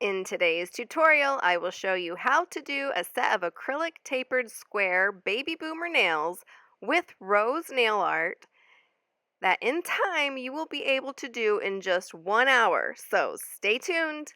In today's tutorial, I will show you how to do a set of acrylic tapered square baby boomer nails with rose nail art that in time you will be able to do in just 1 hour. So stay tuned.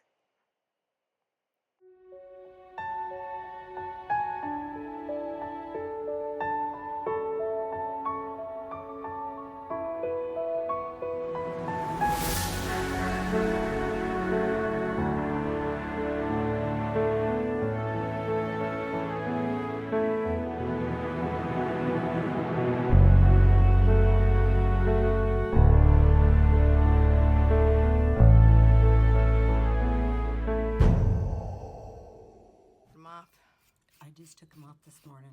I just took them off this morning.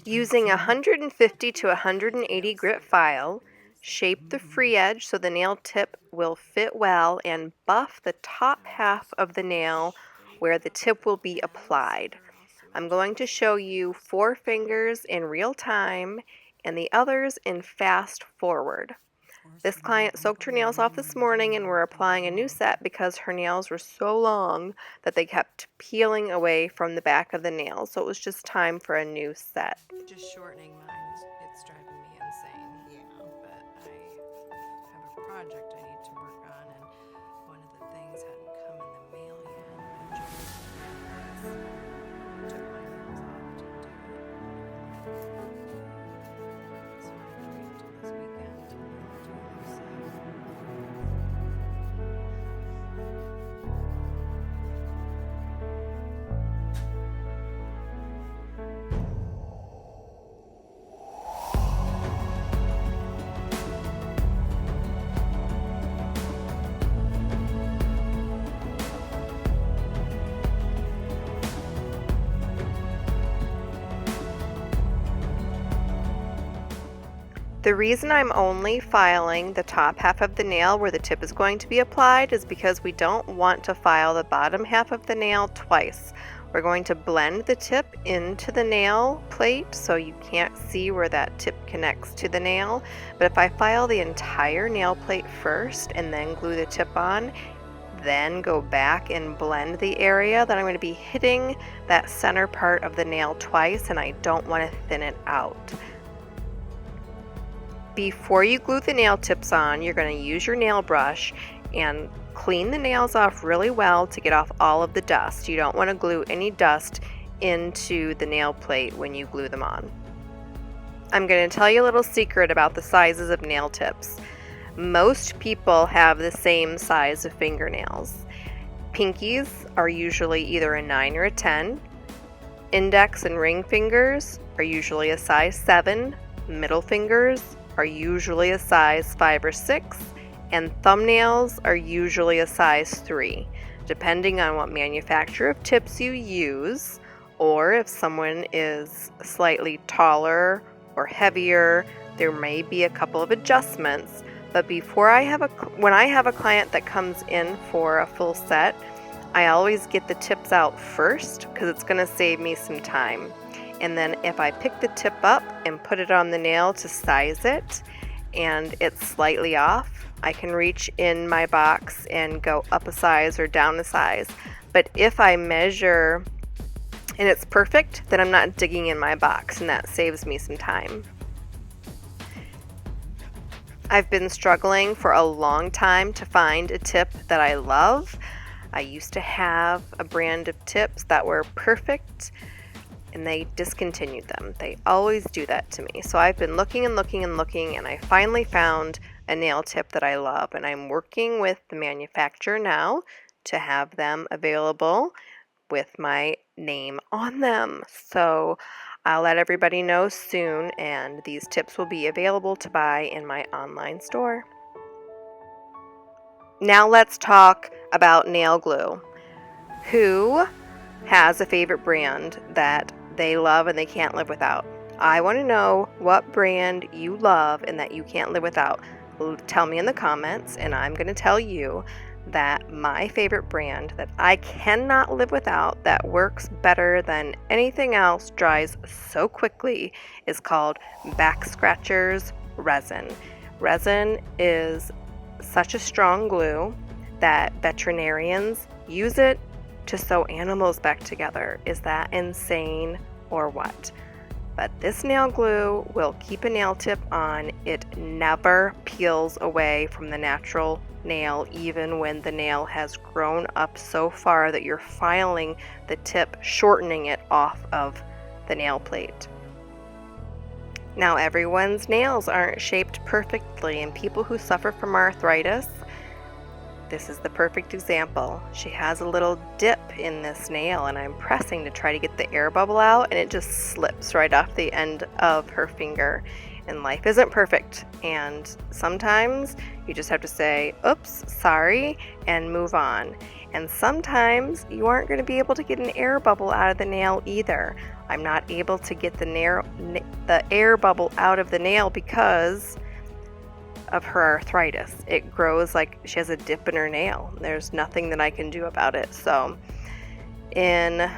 Using a 150 to 180 grit file, shape the free edge so the nail tip will fit well and buff the top half of the nail where the tip will be applied. I'm going to show you 4 fingers in real time and the others in fast forward. This client soaked her nails off this morning and we're applying a new set because her nails were so long that they kept peeling away from the back of the nail. So it was just time for a new set. Just shortening mine, it's driving me insane. Yeah. But I have a project I need to work on and one of the things hadn't come in the mail yet. I just took my nails off to do it. So I have to wait until this weekend to do a new set. The reason I'm only filing the top half of the nail where the tip is going to be applied is because we don't want to file the bottom half of the nail twice. We're going to blend the tip into the nail plate so you can't see where that tip connects to the nail. But if I file the entire nail plate first and then glue the tip on, then go back and blend the area, then I'm going to be hitting that center part of the nail twice and I don't want to thin it out. Before you glue the nail tips on, you're going to use your nail brush and clean the nails off really well to get off all of the dust. You don't want to glue any dust into the nail plate when you glue them on. I'm going to tell you a little secret about the sizes of nail tips. Most people have the same size of fingernails. Pinkies are usually either a 9 or a 10. Index and ring fingers are usually a size 7. Middle fingers are usually a size 5 or 6, and thumbnails are usually a size 3. Depending on what manufacturer of tips you use, or if someone is slightly taller or heavier, there may be a couple of adjustments. But when I have a client that comes in for a full set, I always get the tips out first because it's going to save me some time. And then if I pick the tip up and put it on the nail to size it and it's slightly off, I can reach in my box and go up a size or down a size. But if I measure and it's perfect, then I'm not digging in my box and that saves me some time. I've been struggling for a long time to find a tip that I love. I used to have a brand of tips that were perfect, and they discontinued them. They always do that to me. So I've been looking and looking and looking, and I finally found a nail tip that I love, and I'm working with the manufacturer now to have them available with my name on them. So I'll let everybody know soon, and these tips will be available to buy in my online store. Now let's talk about nail glue. Who has a favorite brand that they love and they can't live without? I want to know what brand you love and that you can't live without. Tell me in the comments, and I'm going to tell you that my favorite brand that I cannot live without, that works better than anything else, dries so quickly, is called Back Scratchers Resin. Resin is such a strong glue that veterinarians use it to sew animals back together. Is that insane or what? But this nail glue will keep a nail tip on. It never peels away from the natural nail, even when the nail has grown up so far that you're filing the tip, shortening it off of the nail plate. Now, everyone's nails aren't shaped perfectly, and people who suffer from arthritis, this is the perfect example. She has a little dip in this nail, and I'm pressing to try to get the air bubble out, and it just slips right off the end of her finger. And life isn't perfect, and sometimes you just have to say, oops, sorry, and move on. And sometimes you aren't going to be able to get an air bubble out of the nail either. I'm not able to get the air bubble out of the nail because of her arthritis. It grows like she has a dip in her nail. There's nothing that I can do about it. So in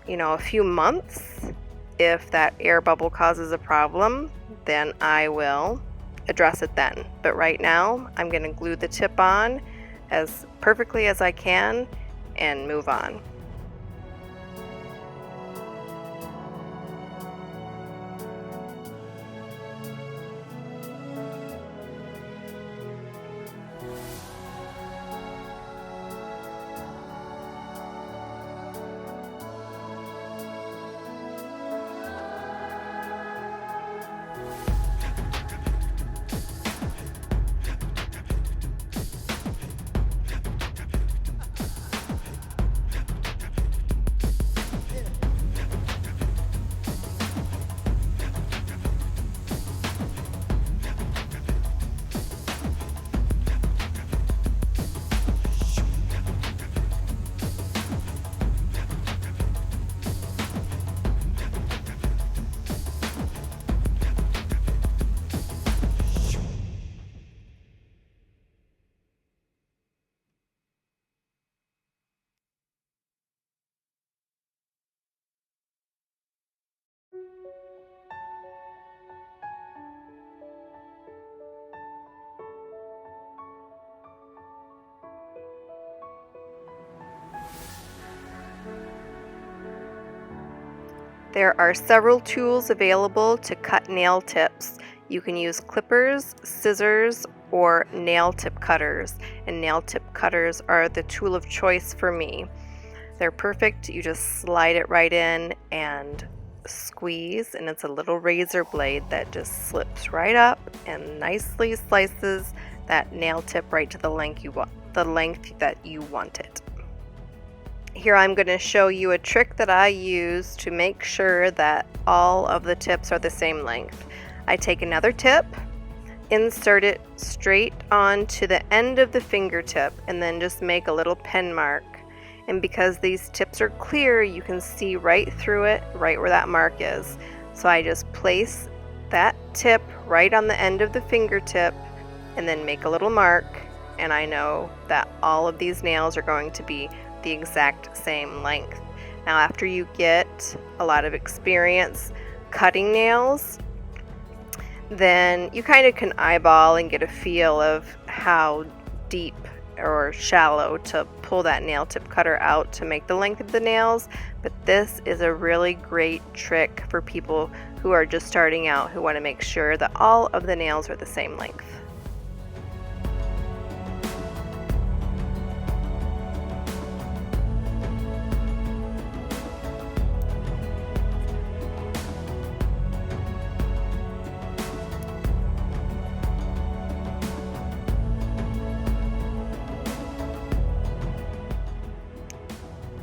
a few months, if that air bubble causes a problem, then I will address it then. But right now, I'm going to glue the tip on as perfectly as I can and move on. There are several tools available to cut nail tips. You can use clippers, scissors, or nail tip cutters. And nail tip cutters are the tool of choice for me. They're perfect. You just slide it right in and squeeze, and it's a little razor blade that just slips right up and nicely slices that nail tip right to the length that you want it. Here I'm going to show you a trick that I use to make sure that all of the tips are the same length. I take another tip, insert it straight onto the end of the fingertip, and then just make a little pen mark. And because these tips are clear, you can see right through it, right where that mark is. So I just place that tip right on the end of the fingertip and then make a little mark, and I know that all of these nails are going to be the exact same length. Now, after you get a lot of experience cutting nails, then you kind of can eyeball and get a feel of how deep or shallow to pull that nail tip cutter out to make the length of the nails. But this is a really great trick for people who are just starting out, who want to make sure that all of the nails are the same length.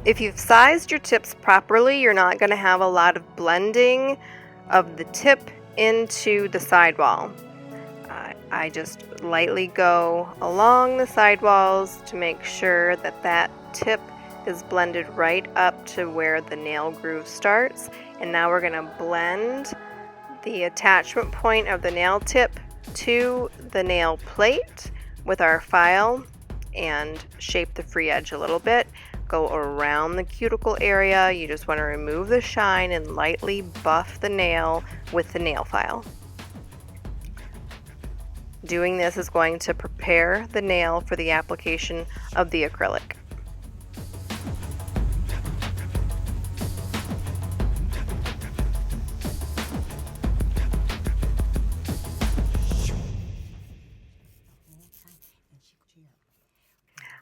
If you've sized your tips properly, you're not going to have a lot of blending of the tip into the sidewall. I just lightly go along the sidewalls to make sure that that tip is blended right up to where the nail groove starts. And now we're going to blend the attachment point of the nail tip to the nail plate with our file and shape the free edge a little bit. Go around the cuticle area. You just want to remove the shine and lightly buff the nail with the nail file. Doing this is going to prepare the nail for the application of the acrylic.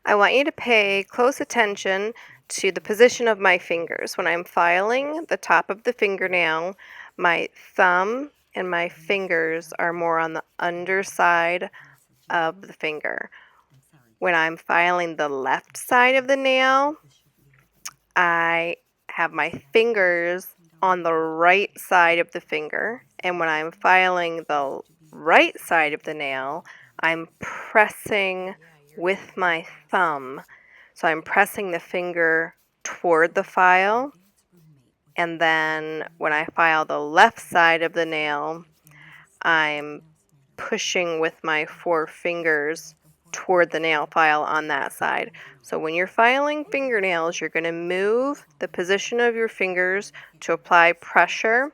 I want you to pay close attention to the position of my fingers. When I'm filing the top of the fingernail, my thumb and my fingers are more on the underside of the finger. When I'm filing the left side of the nail, I have my fingers on the right side of the finger, and when I'm filing the right side of the nail, I'm pressing with my thumb. So I'm pressing the finger toward the file, and then when I file the left side of the nail, I'm pushing with my four fingers toward the nail file on that side. So when you're filing fingernails, you're going to move the position of your fingers to apply pressure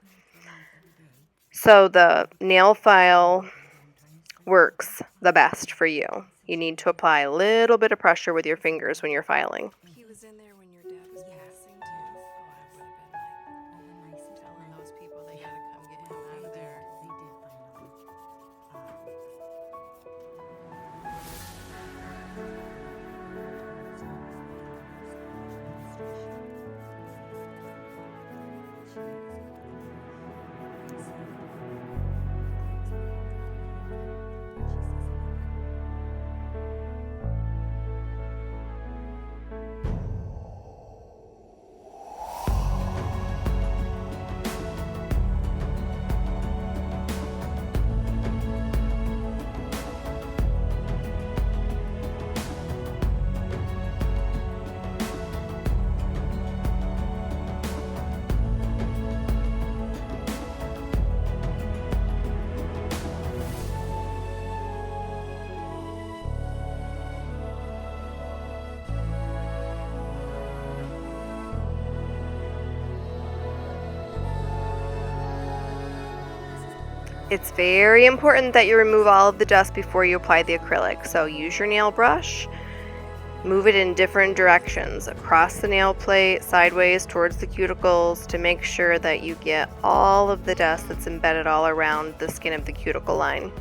so the nail file works the best for you. You need to apply a little bit of pressure with your fingers when you're filing. He was in there when your dad was passing too. Oh, I would have been like telling those people they gotta come get him out of there. It's very important that you remove all of the dust before you apply the acrylic. So use your nail brush, move it in different directions, across the nail plate, sideways towards the cuticles, to make sure that you get all of the dust that's embedded all around the skin of the cuticle line.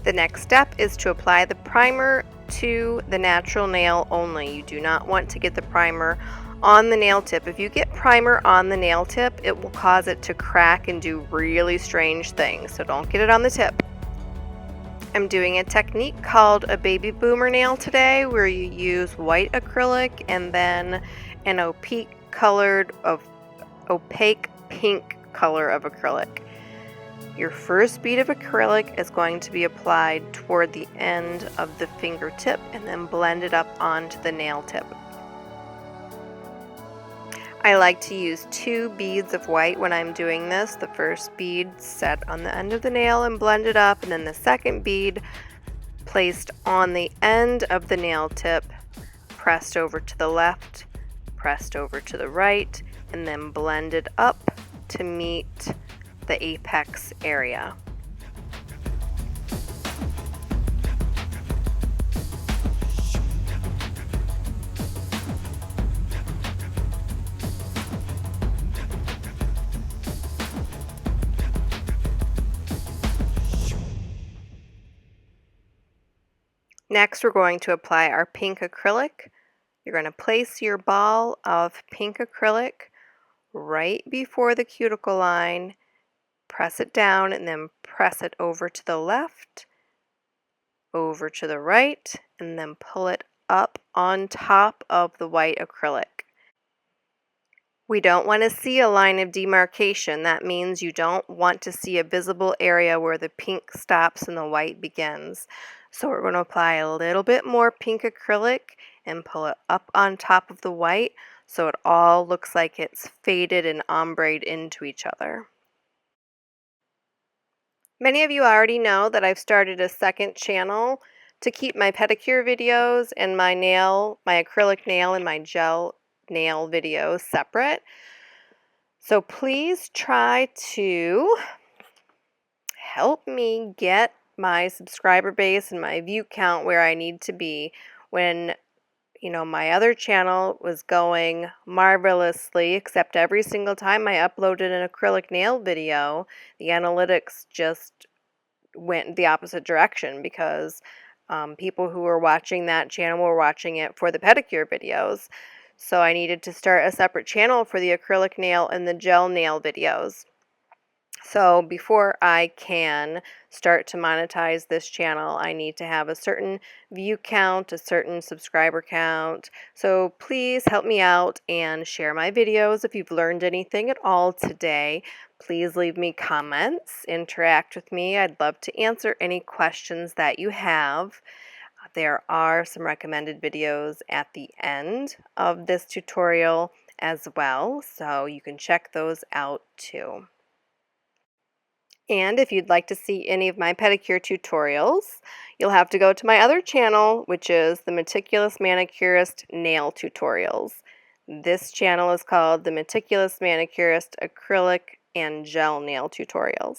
The next step is to apply the primer to the natural nail only. You do not want to get the primer on the nail tip. If you get primer on the nail tip, it will cause it to crack and do really strange things, so don't get it on the tip. I'm doing a technique called a baby boomer nail today, where you use white acrylic and then an opaque pink color of acrylic. Your first bead of acrylic is going to be applied toward the end of the fingertip and then blended up onto the nail tip. I like to use 2 beads of white when I'm doing this. The first bead set on the end of the nail and blended up, and then the second bead placed on the end of the nail tip, pressed over to the left, pressed over to the right, and then blended up to meet the apex area. Next, we're going to apply our pink acrylic. You're going to place your ball of pink acrylic right before the cuticle line, press it down, and then press it over to the left, over to the right, and then pull it up on top of the white acrylic. We don't want to see a line of demarcation. That means you don't want to see a visible area where the pink stops and the white begins. So we're going to apply a little bit more pink acrylic and pull it up on top of the white so it all looks like it's faded and ombreed into each other. Many of you already know that I've started a second channel to keep my pedicure videos and my acrylic nail and my gel nail videos separate. So please try to help me get my subscriber base and my view count where I need to be. When my other channel was going marvelously, except every single time I uploaded an acrylic nail video, the analytics just went the opposite direction because people who were watching that channel were watching it for the pedicure videos. So I needed to start a separate channel for the acrylic nail and the gel nail videos. So before I can start to monetize this channel, I need to have a certain view count, a certain subscriber count. So please help me out and share my videos. If you've learned anything at all today, please leave me comments, interact with me. I'd love to answer any questions that you have. There are some recommended videos at the end of this tutorial as well, so you can check those out too. And if you'd like to see any of my pedicure tutorials, you'll have to go to my other channel, which is the Meticulous Manicurist Nail Tutorials. This channel is called the Meticulous Manicurist Acrylic and Gel Nail Tutorials.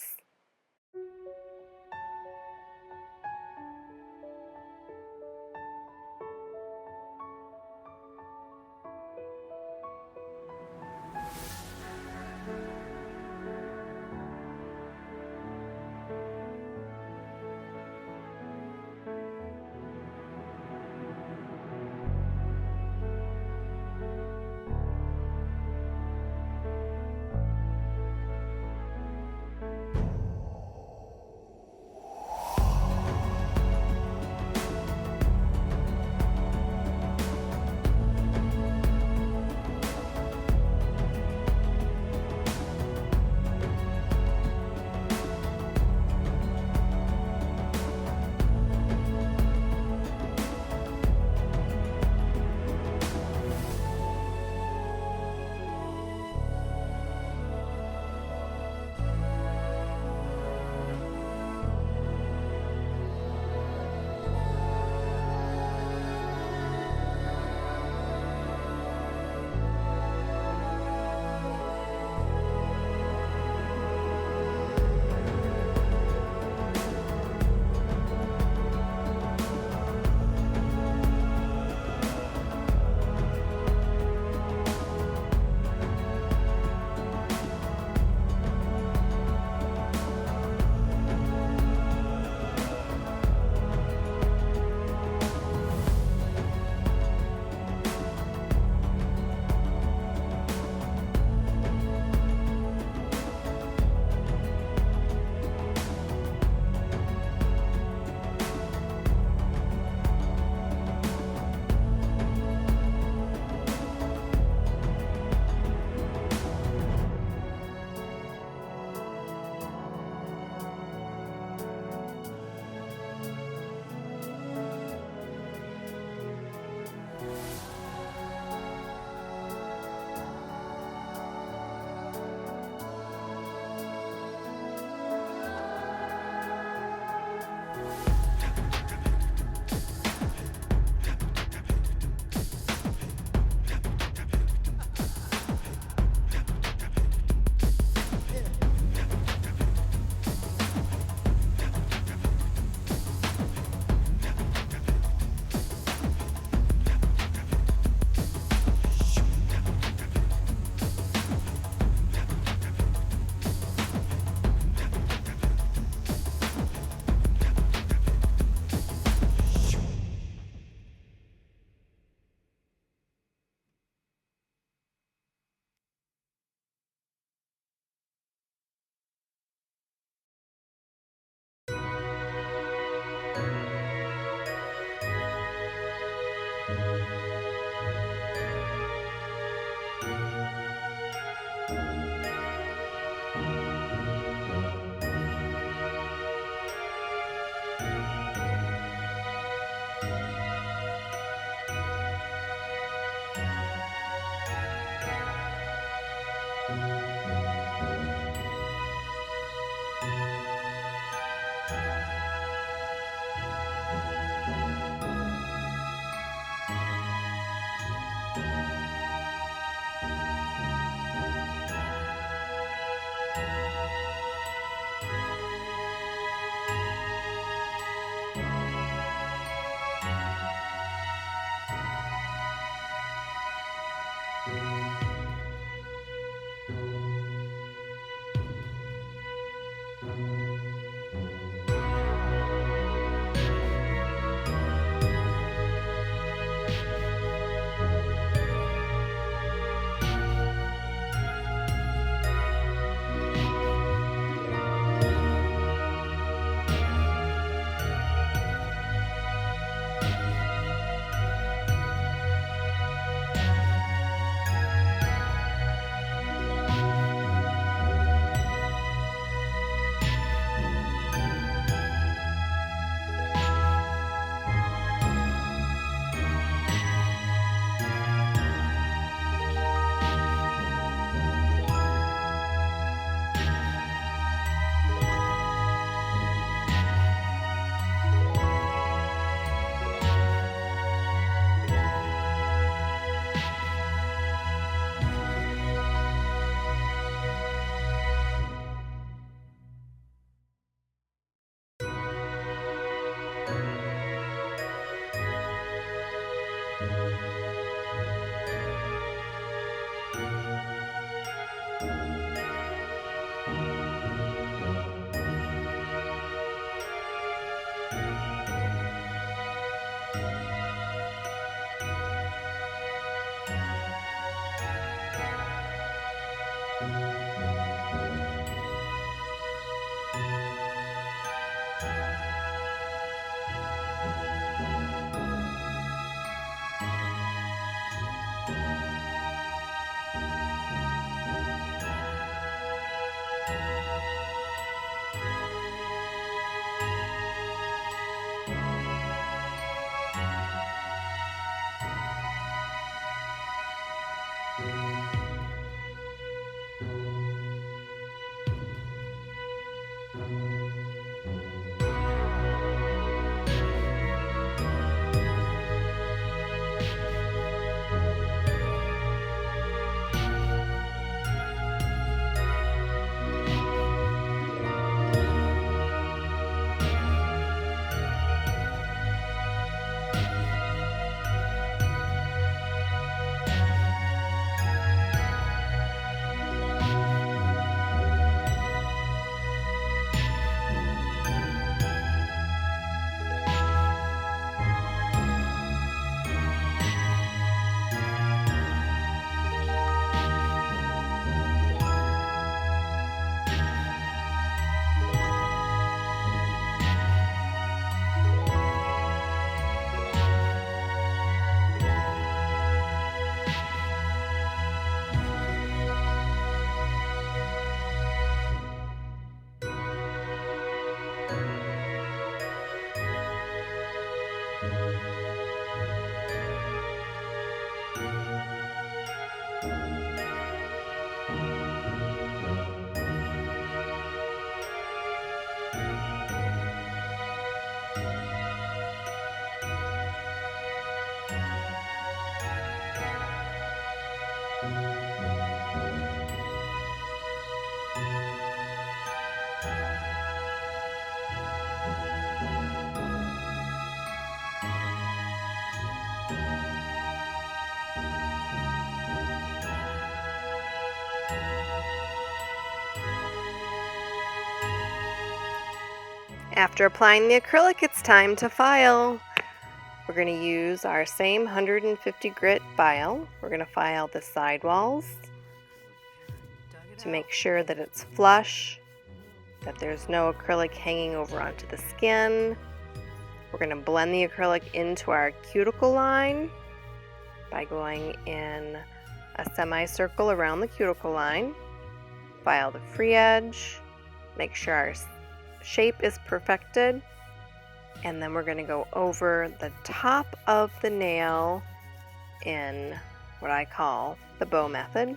After applying the acrylic, it's time to file. We're going to use our same 150 grit file. We're going to file the sidewalls to make sure that it's flush, that there's no acrylic hanging over onto the skin. We're going to blend the acrylic into our cuticle line by going in a semicircle around the cuticle line. File the free edge, make sure our shape is perfected, and then we're going to go over the top of the nail in what I call the bow method,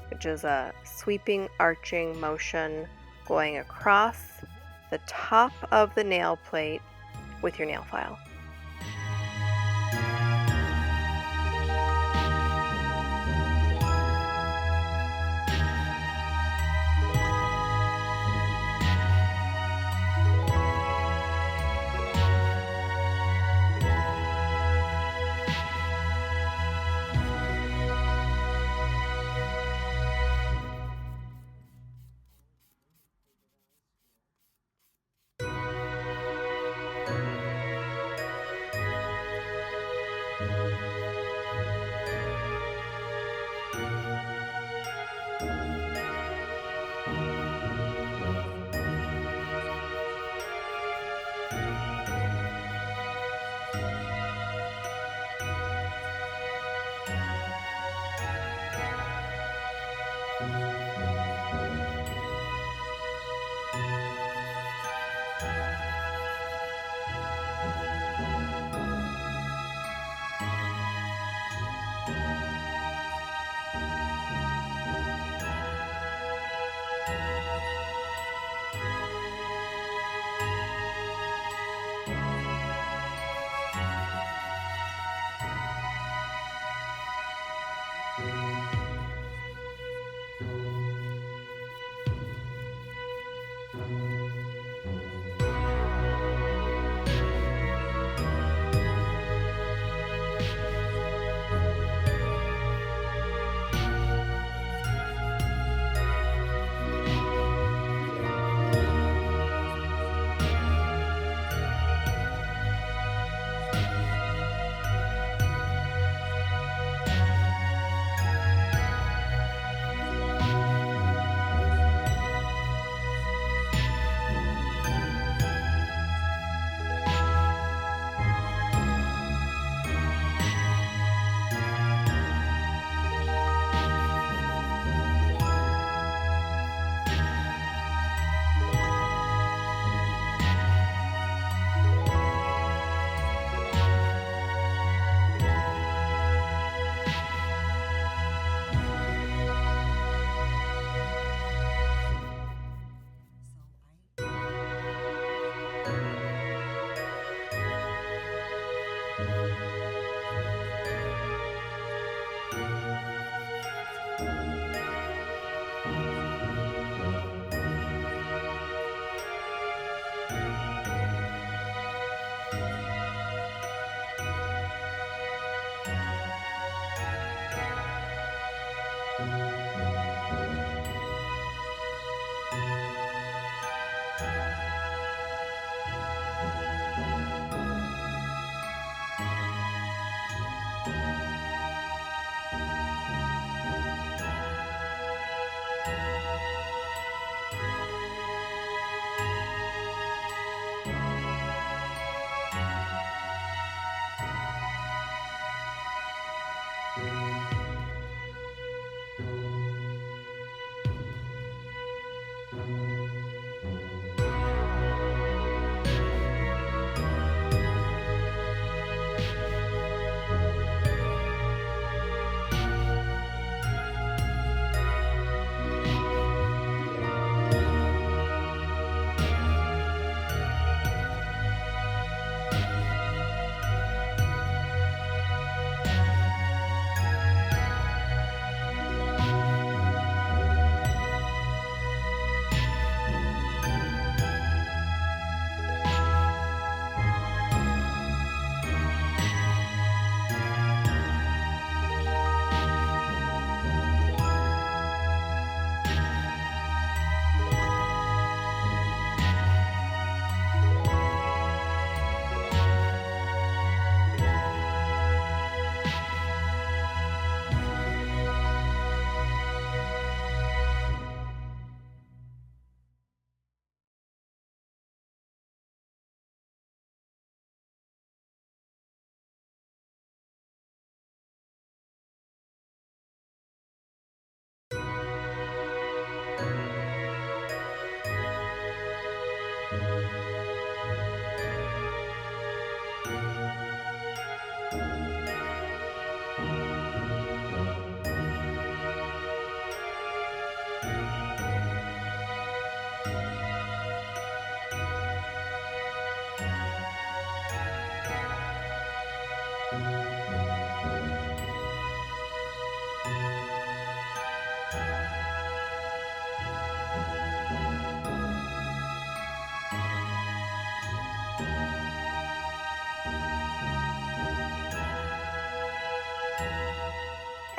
which is a sweeping arching motion going across the top of the nail plate with your nail file.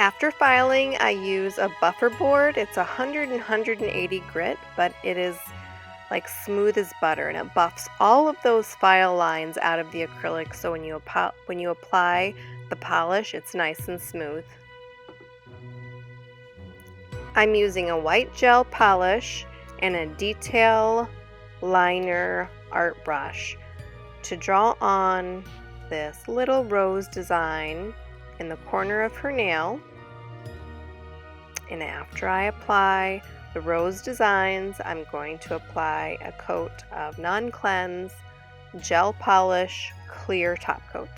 After filing, I use a buffer board. It's 100 and 180 grit, but it is like smooth as butter, and it buffs all of those file lines out of the acrylic, so when you apply the polish, it's nice and smooth. I'm using a white gel polish and a detail liner art brush to draw on this little rose design in the corner of her nail. And after I apply the rose designs, I'm going to apply a coat of non-cleanse gel polish clear top coat.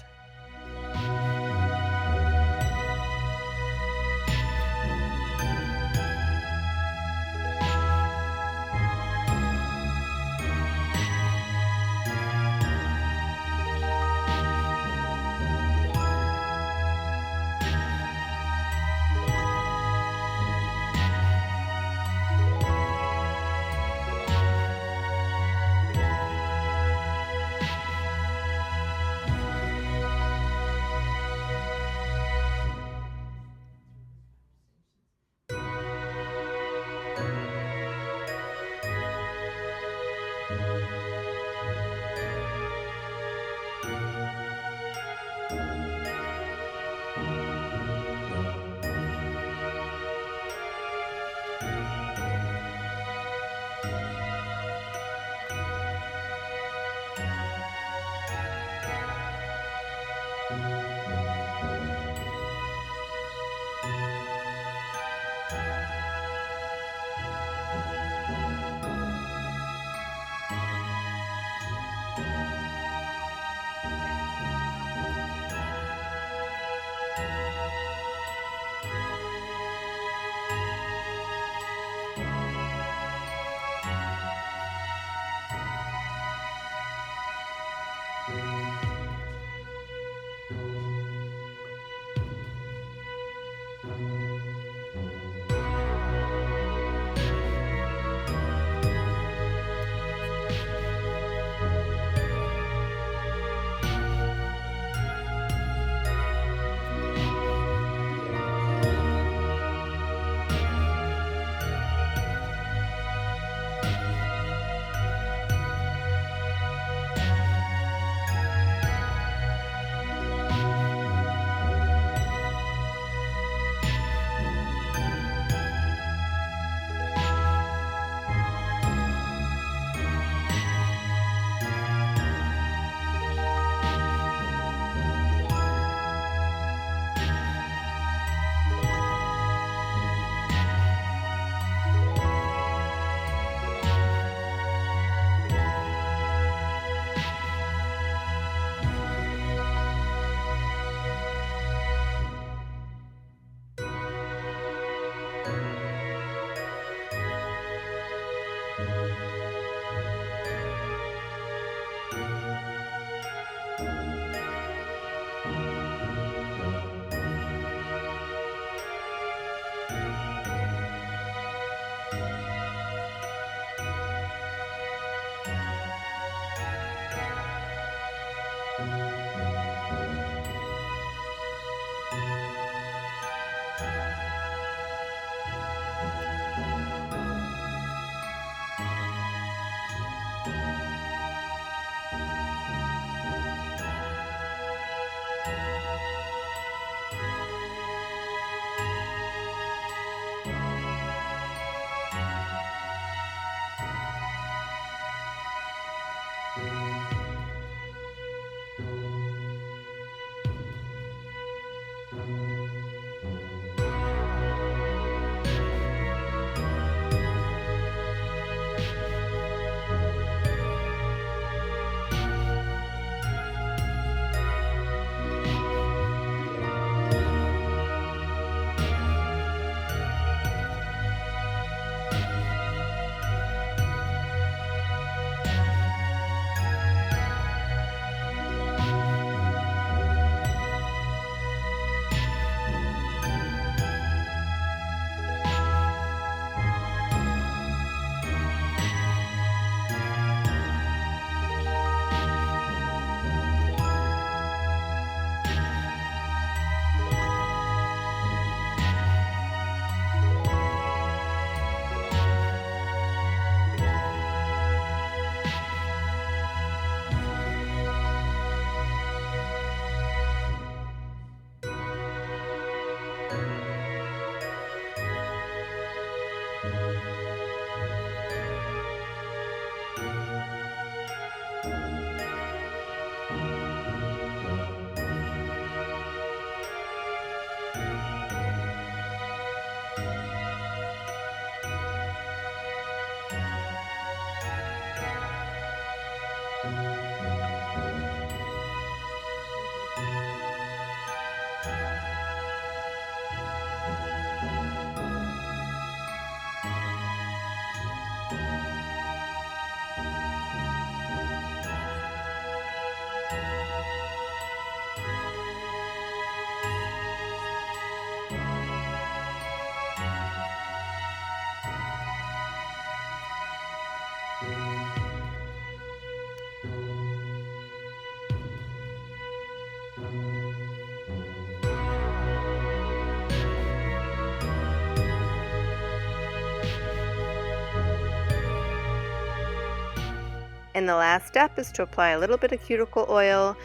And the last step is to apply a little bit of cuticle oil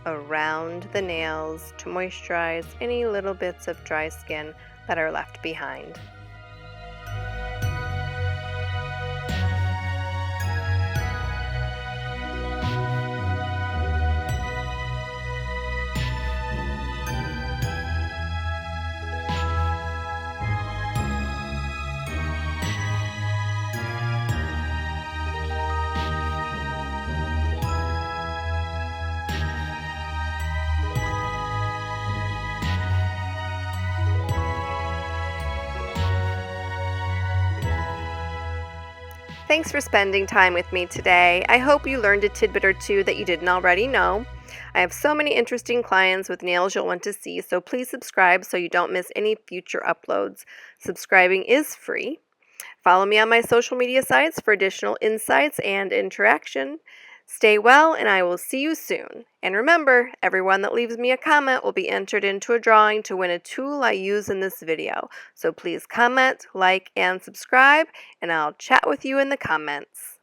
around the nails to moisturize any little bits of dry skin that are left behind. Thanks for spending time with me today. I hope you learned a tidbit or two that you didn't already know. I have so many interesting clients with nails you'll want to see, so please subscribe so you don't miss any future uploads. Subscribing is free. Follow me on my social media sites for additional insights and interaction. Stay well, and I will see you soon. And remember, everyone that leaves me a comment will be entered into a drawing to win a tool I use in this video. So please comment, like, and subscribe, and I'll chat with you in the comments.